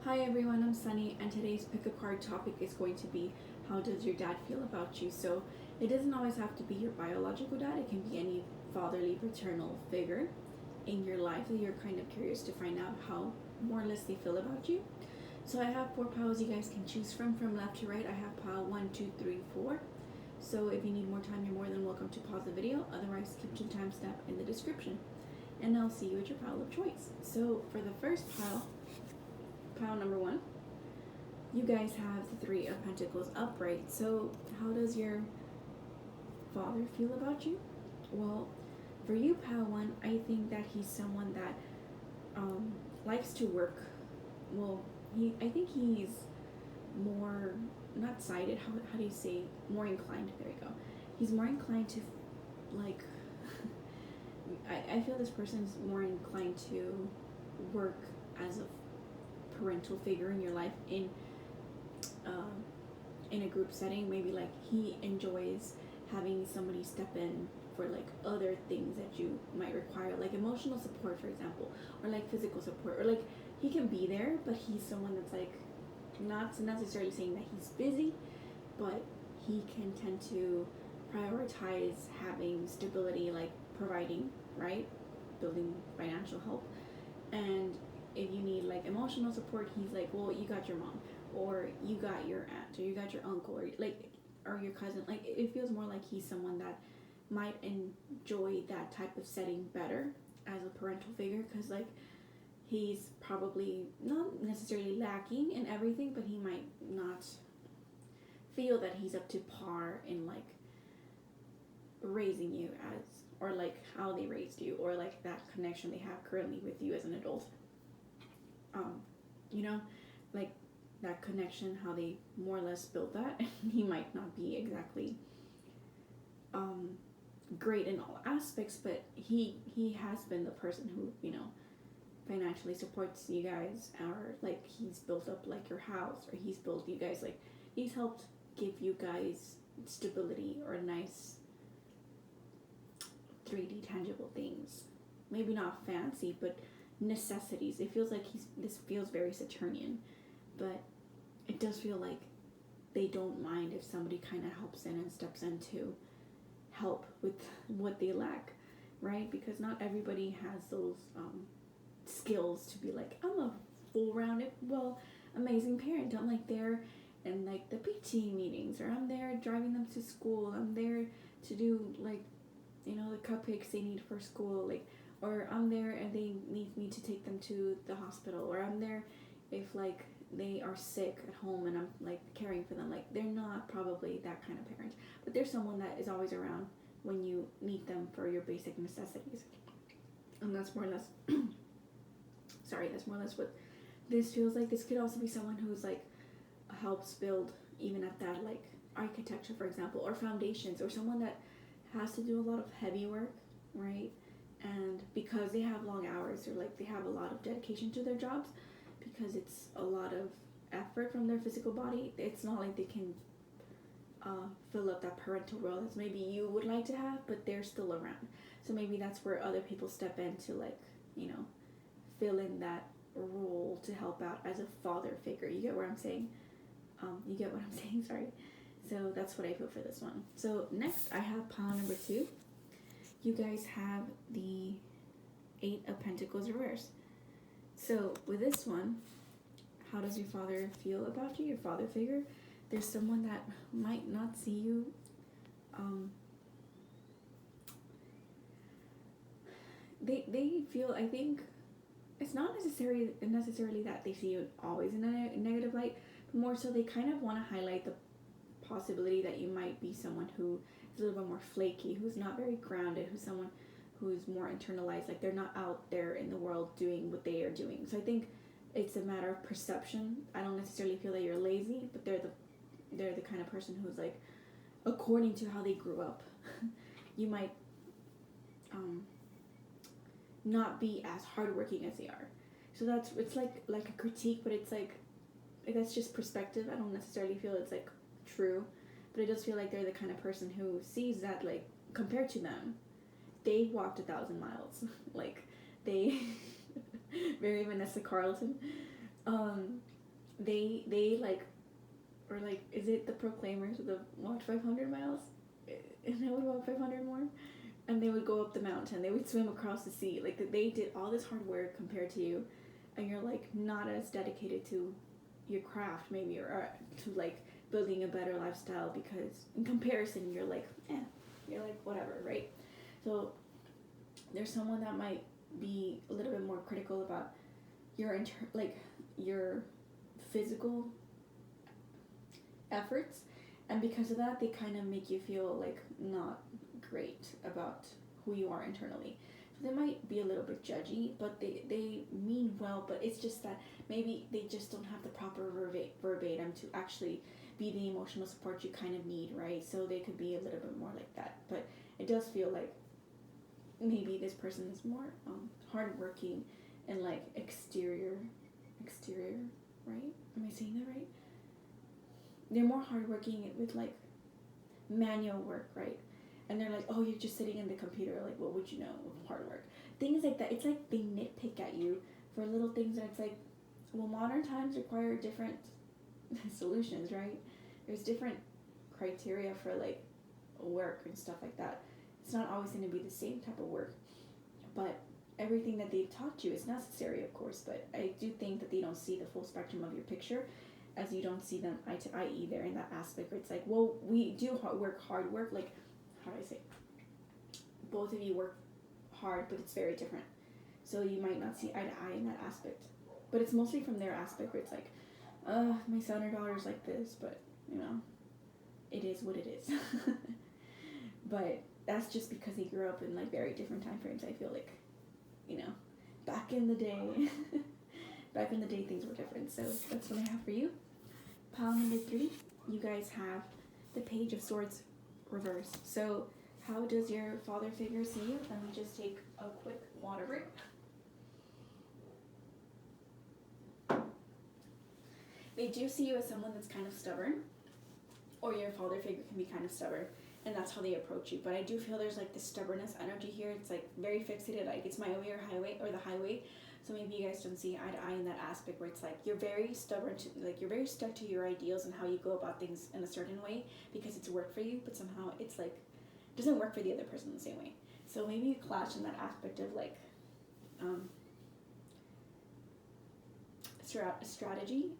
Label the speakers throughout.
Speaker 1: Hi everyone, I'm Sunny, and today's pick a card topic is going to be how does your dad feel about you? So it doesn't always have to be your biological dad, it can be any fatherly paternal figure in your life that you're kind of curious to find out how more or less they feel about you. So I have four piles you guys can choose from left to right. I have pile 1, 2, 3, 4. So if you need more time, you're more than welcome to pause the video. Otherwise, keep the timestamp in the description. And I'll see you at your pile of choice. So for the first pile number 1, you guys have the Three of Pentacles upright. So how does your father feel about you? Well, for you, pile 1, I think that he's someone that likes to work. Well, I think he's more, not sighted, how do you say, more inclined, there you go. He's more inclined to, like, I feel this person's more inclined to work as a parental figure in your life in a group setting. Maybe like he enjoys having somebody step in for like other things that you might require, like emotional support, for example, or like physical support, or like he can be there, but he's someone that's like not necessarily saying that he's busy, but he can tend to prioritize having stability, like providing, right, building financial help. And if you need like emotional support, he's like, well, you got your mom, or you got your aunt, or you got your uncle, or like, or your cousin. Like, it feels more like he's someone that might enjoy that type of setting better as a parental figure, because like he's probably not necessarily lacking in everything, but he might not feel that he's up to par in like raising you as, or like how they raised you, or like that connection they have currently with you as an adult. You know, like that connection, how they more or less built that. He might not be exactly great in all aspects, but he has been the person who, you know, financially supports you guys, or like he's built up like your house, or he's built you guys, like he's helped give you guys stability or nice 3D tangible things. Maybe not fancy, but necessities. It feels like this feels very Saturnian, but it does feel like they don't mind if somebody kind of helps in and steps in to help with what they lack, right? Because not everybody has those skills to be like, I'm a full rounded, well, amazing parent. I'm like there in like the PT meetings, or I'm there driving them to school. I'm there to do like, you know, the cupcakes they need for school, like, or I'm there and they need me to take them to the hospital, or I'm there if like they are sick at home and I'm like caring for them. Like, they're not probably that kind of parent, but they're someone that is always around when you need them for your basic necessities. And that's more or less that's more or less what this feels like. This could also be someone who's like helps build, even at that, like architecture, for example, or foundations, or someone that has to do a lot of heavy work, right? And because they have long hours, or like they have a lot of dedication to their jobs, because it's a lot of effort from their physical body, it's not like they can fill up that parental role that maybe you would like to have, but they're still around. So maybe that's where other people step in to, like, you know, fill in that role to help out as a father figure. You get what I'm saying? You get what I'm saying, sorry. So that's what I feel for this one. So next I have pile number 2. You guys have the 8 of Pentacles reverse. So with this one, how does your father feel about you, your father figure? There's someone that might not see you they feel, I think it's not necessarily that they see you always in a negative light, but more so they kind of want to highlight the possibility that you might be someone who is a little bit more flaky, who's not very grounded, who's someone who's more internalized, like they're not out there in the world doing what they are doing. So I think it's a matter of perception. I don't necessarily feel that you're lazy, but they're the kind of person who's like, according to how they grew up, you might not be as hardworking as they are. So it's like a critique, but it's like that's just perspective. I don't necessarily feel it's like true, but it does feel like they're the kind of person who sees that, like, compared to them, they walked 1,000 miles. Like, they very Vanessa Carlton. they like, or like, is it the proclaimers of the walked 500 miles? And they would walk 500 more, and they would go up the mountain. They would swim across the sea. Like they did all this hard work compared to you, and you're like not as dedicated to your craft maybe, or to like building a better lifestyle, because in comparison you're like you're like whatever, right? So there's someone that might be a little bit more critical about your your physical efforts, and because of that they kind of make you feel like not great about who you are internally. So they might be a little bit judgy, but they mean well, but it's just that maybe they just don't have the proper verbatim to actually be the emotional support you kind of need, right? So they could be a little bit more like that, but it does feel like maybe this person is more hardworking and like exterior, right? Am I saying that right? They're more hardworking with like manual work, right? And they're like, oh, you're just sitting in the computer. Like, what would you know of hard work? Things like that. It's like they nitpick at you for little things, and it's like, well, modern times require different solutions, right? There's different criteria for like work and stuff like that. It's not always going to be the same type of work, but everything that they've taught you is necessary, of course. But I do think that they don't see the full spectrum of your picture, as you don't see them eye to eye either in that aspect where it's like, well, we do hard work, like, how do I say, both of you work hard, but it's very different, so you might not see eye to eye in that aspect. But it's mostly from their aspect where it's like, my son or daughter's like this, but you know, it is what it is. But that's just because they grew up in like very different time frames. I feel like, you know, back in the day things were different. So that's what I have for you. Pile number 3, you guys have the Page of Swords reversed. So how does your father figure see you? Let me just take a quick water break. They do see you as someone that's kind of stubborn, or your father figure can be kind of stubborn, and that's how they approach you. But I do feel there's like this stubbornness energy here. It's like very fixated, like it's my way or highway, or the highway. So maybe you guys don't see eye to eye in that aspect where it's like you're very stubborn to, like you're very stuck to your ideals and how you go about things in a certain way because it's worked for you, but somehow it's like it doesn't work for the other person the same way. So maybe you clash in that aspect of like strategy.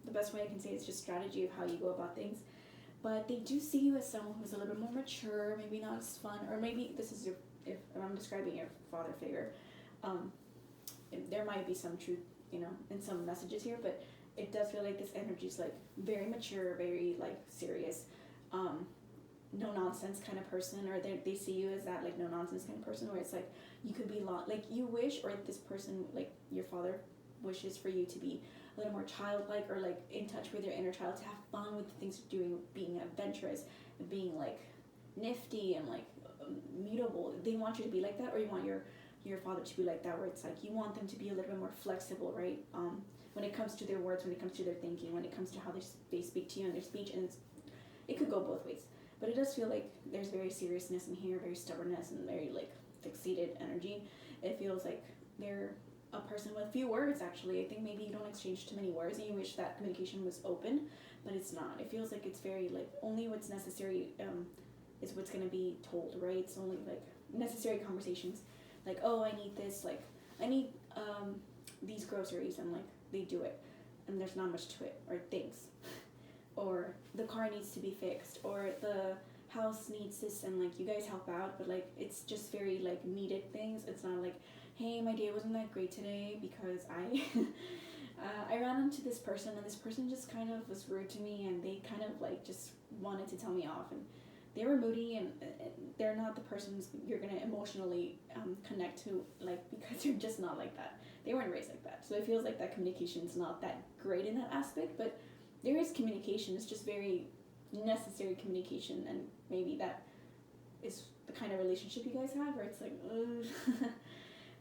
Speaker 1: The best way I can say is just strategy of how you go about things. But they do see you as someone who's a little bit more mature, maybe not as fun, or maybe this is if I'm describing your father figure, there might be some truth, you know, in some messages here, but it does feel like this energy is like very mature, very like serious, no nonsense kind of person, or they see you as that like no nonsense kind of person where it's like you could be like you wish, or this person like your father wishes for you to be a little more childlike, or like in touch with your inner child, to have fun with the things you're doing, being adventurous, being like nifty and like mutable. They want you to be like that, or you want your father to be like that, where it's like you want them to be a little bit more flexible, right? When it comes to their words, when it comes to their thinking, when it comes to how they speak to you in their speech, and it could go both ways. But it does feel like there's very seriousness in here, very stubbornness, and very like fixated energy. It feels like they're a person with few words, actually. I think maybe you don't exchange too many words and you wish that communication was open, but it's not. It feels like it's very like only what's necessary is what's going to be told, right? It's only like necessary conversations, like, oh, I need this, like I need these groceries, and like they do it, and there's not much to it, or things, or the car needs to be fixed, or the house needs this, and like you guys help out, but like it's just very like needed things. It's not like, hey, my day wasn't that great today because I I ran into this person, and this person just kind of was rude to me, and they kind of like just wanted to tell me off, and they were moody, and they're not the persons you're gonna emotionally connect to, like, because you're just not like that. They weren't raised like that, so it feels like that communication is not that great in that aspect. But there is communication. It's just very necessary communication, and maybe that is the kind of relationship you guys have, where it's like,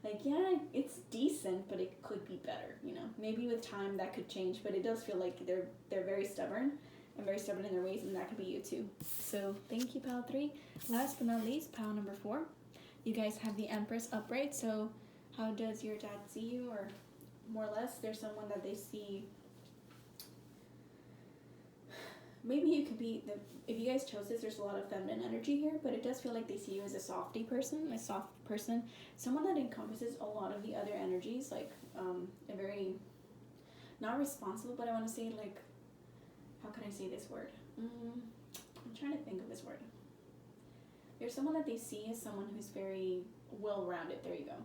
Speaker 1: like, yeah, it's decent, but it could be better, you know. Maybe with time that could change, but it does feel like they're very stubborn, and very stubborn in their ways, and that could be you too. So thank you, pile 3. Last but not least, pile number 4. You guys have the Empress upright. So how does your dad see you? Or more or less, there's someone that they see maybe you could be the, if you guys chose this, there's a lot of feminine energy here, but it does feel like they see you as a softy person, a soft person, someone that encompasses a lot of the other energies, like a very, not responsible, but I want to say like, how can I say this word? I'm trying to think of this word. There's someone that they see as someone who's very well-rounded. There you go.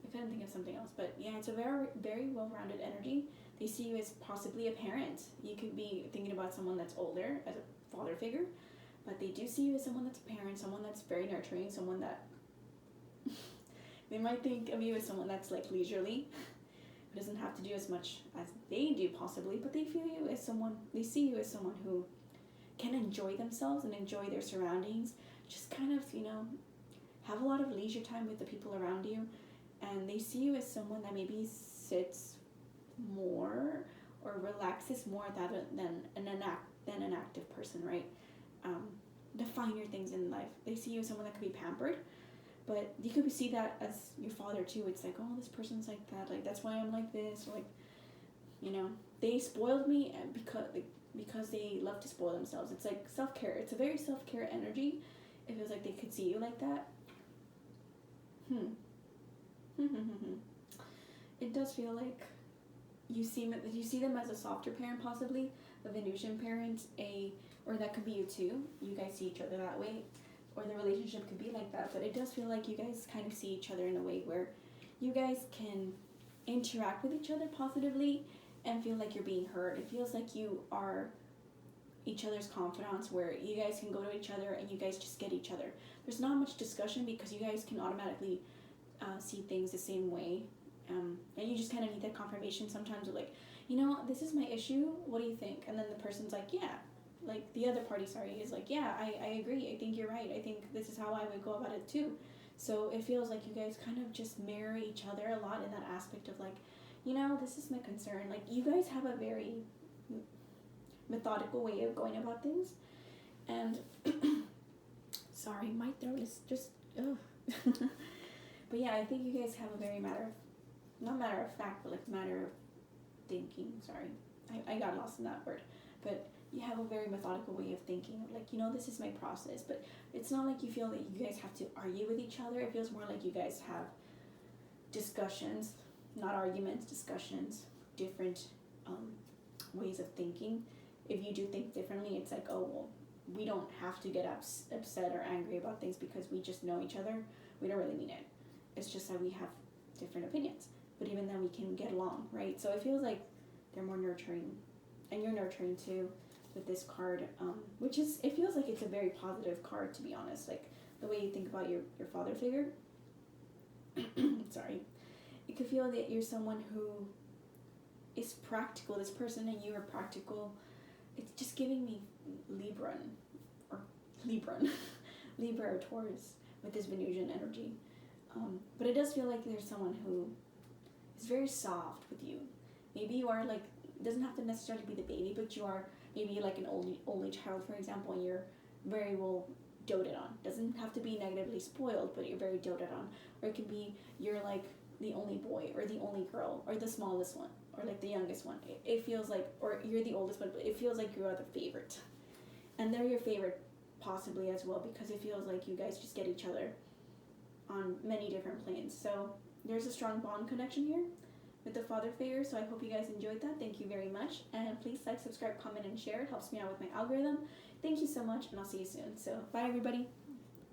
Speaker 1: I couldn't think of something else, but yeah, it's a very, very well-rounded energy. They see you as possibly a parent. You could be thinking about someone that's older as a father figure, but they do see you as someone that's a parent, someone that's very nurturing, someone that they might think of you as someone that's like leisurely, who doesn't have to do as much as they do possibly, but they feel you as someone, they see you as someone who can enjoy themselves and enjoy their surroundings, just kind of, have a lot of leisure time with the people around you, and they see you as someone that maybe sits more or relaxes more than an active person, right? The finer things in life. They see you as someone that could be pampered, but you could see that as your father too. It's like, oh, this person's like that, like that's why I'm like this, or like, they spoiled me because they love to spoil themselves. It's like self-care. It's a very self-care energy. It feels like they could see you like that. It does feel like you see them as a softer parent, possibly a Venusian parent, or that could be you too. You guys see each other that way, or the relationship could be like that. But it does feel like you guys kind of see each other in a way where you guys can interact with each other positively and feel like you're being heard. It feels like you are each other's confidants, where you guys can go to each other and you guys just get each other. There's not much discussion because you guys can automatically see things the same way. And you just kind of need that confirmation sometimes with like, this is my issue, what do you think? And then the person's like, yeah, like the other party, is like, yeah, I agree, I think you're right, I think this is how I would go about it too. So it feels like you guys kind of just mirror each other a lot in that aspect of like, this is my concern. Like you guys have a very methodical way of going about things. And sorry, my throat is just, ugh. But yeah, I think you guys have a very not matter of fact, but like matter of thinking. Sorry, I got lost in that word. But you have a very methodical way of thinking. Like, this is my process. But it's not like you feel that you guys have to argue with each other. It feels more like you guys have discussions, not arguments, discussions, different ways of thinking. If you do think differently, it's like, oh, well, we don't have to get upset or angry about things because we just know each other. We don't really mean it. It's just that we have different opinions. But even then we can get along, right? So it feels like they're more nurturing, and you're nurturing too with this card, it feels like it's a very positive card, to be honest. Like the way you think about your father figure, sorry, it could feel that you're someone who is practical, this person, and you are practical. It's just giving me Libra or Taurus with this Venusian energy. But it does feel like there's someone who is very soft with you. Maybe you are like, it doesn't have to necessarily be the baby, but you are maybe like an only child, for example, and you're very well doted on. Doesn't have to be negatively spoiled, but you're very doted on. Or it could be you're like the only boy or the only girl or the smallest one or like the youngest one. It feels like, or you're the oldest one, but it feels like you are the favorite. And they're your favorite possibly as well, because it feels like you guys just get each other on many different planes. So there's a strong bond connection here with the father figure. So I hope you guys enjoyed that. Thank you very much. And please like, subscribe, comment, and share. It helps me out with my algorithm. Thank you so much, and I'll see you soon. So bye, everybody.